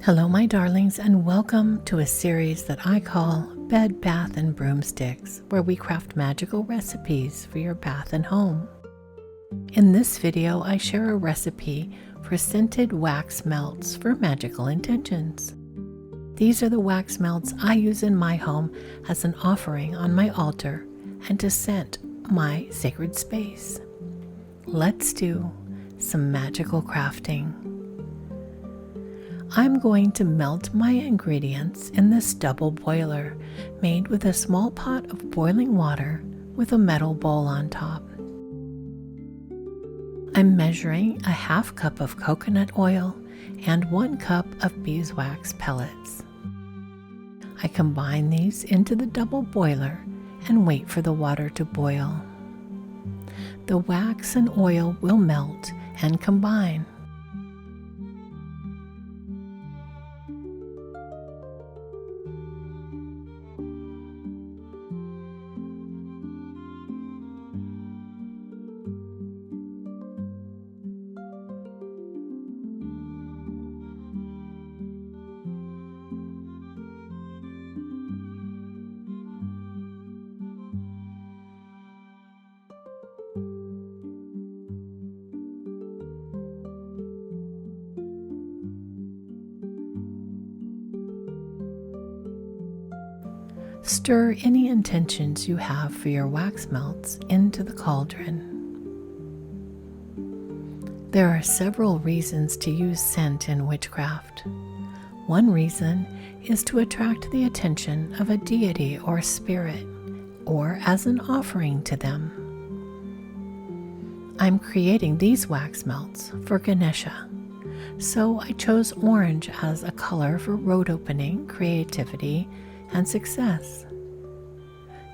Hello, my darlings, and welcome to a series that I call Bed, Bath, and Broomsticks, where we craft magical recipes for your bath and home. In this video, I share a recipe for scented wax melts for magical intentions. These are the wax melts I use in my home as an offering on my altar and to scent my sacred space. Let's do some magical crafting. I'm going to melt my ingredients in this double boiler made with a small pot of boiling water with a metal bowl on top. I'm measuring a half cup of coconut oil and 1 cup of beeswax pellets. I combine these into the double boiler and wait for the water to boil. The wax and oil will melt and combine. Stir any intentions you have for your wax melts into the cauldron. There are several reasons to use scent in witchcraft. One reason is to attract the attention of a deity or spirit, or as an offering to them. I'm creating these wax melts for Ganesha, so I chose orange as a color for road opening, creativity, and success.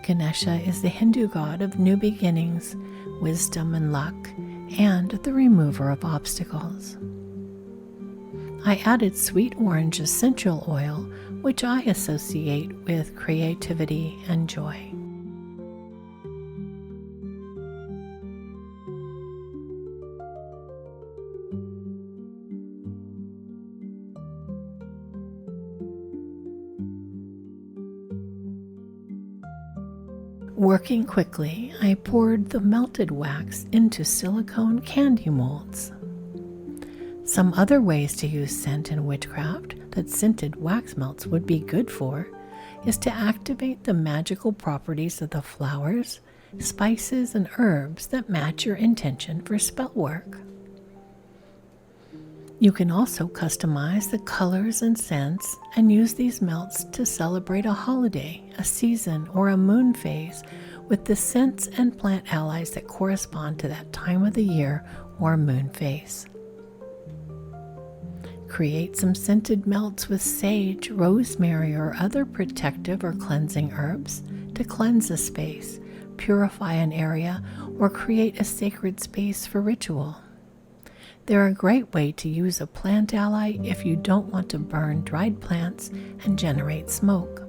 Ganesha is the Hindu god of new beginnings, wisdom and luck, and the remover of obstacles. I added sweet orange essential oil, which I associate with creativity and joy. Working quickly, I poured the melted wax into silicone candy molds. Some other ways to use scent in witchcraft that scented wax melts would be good for is to activate the magical properties of the flowers, spices, and herbs that match your intention for spell work. You can also customize the colors and scents and use these melts to celebrate a holiday, a season, or a moon phase with the scents and plant allies that correspond to that time of the year or moon phase. Create some scented melts with sage, rosemary, or other protective or cleansing herbs to cleanse a space, purify an area, or create a sacred space for ritual. They're a great way to use a plant ally if you don't want to burn dried plants and generate smoke.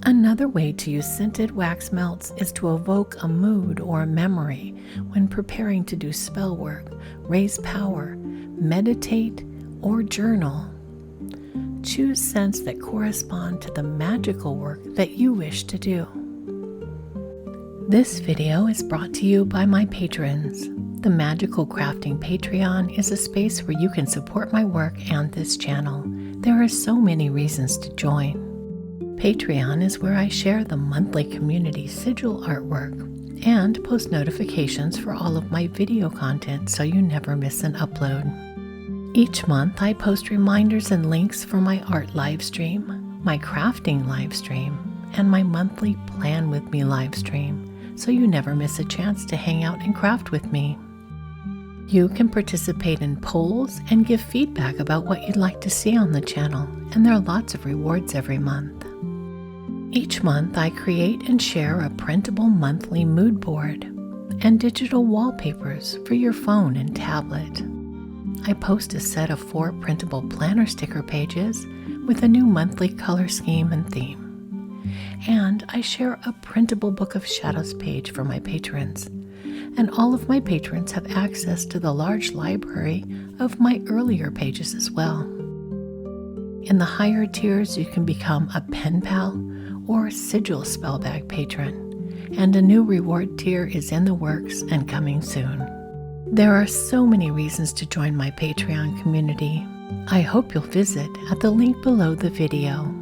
Another way to use scented wax melts is to evoke a mood or a memory when preparing to do spell work, raise power, meditate, or journal. Choose scents that correspond to the magical work that you wish to do. This video is brought to you by my patrons. The Magical Crafting Patreon is a space where you can support my work and this channel. There are so many reasons to join. Patreon is where I share the monthly community sigil artwork and post notifications for all of my video content so you never miss an upload. Each month I post reminders and links for my art livestream, my crafting livestream, and my monthly Plan With Me livestream, so you never miss a chance to hang out and craft with me. You can participate in polls and give feedback about what you'd like to see on the channel, and there are lots of rewards every month. Each month I create and share a printable monthly mood board and digital wallpapers for your phone and tablet. I post a set of 4 printable planner sticker pages with a new monthly color scheme and theme. And I share a printable Book of Shadows page for my patrons. and all of my patrons have access to the large library of my earlier pages as well. In the higher tiers, you can become a pen pal or sigil spellbag patron, and a new reward tier is in the works and coming soon. There are so many reasons to join my Patreon community. I hope you'll visit at the link below the video.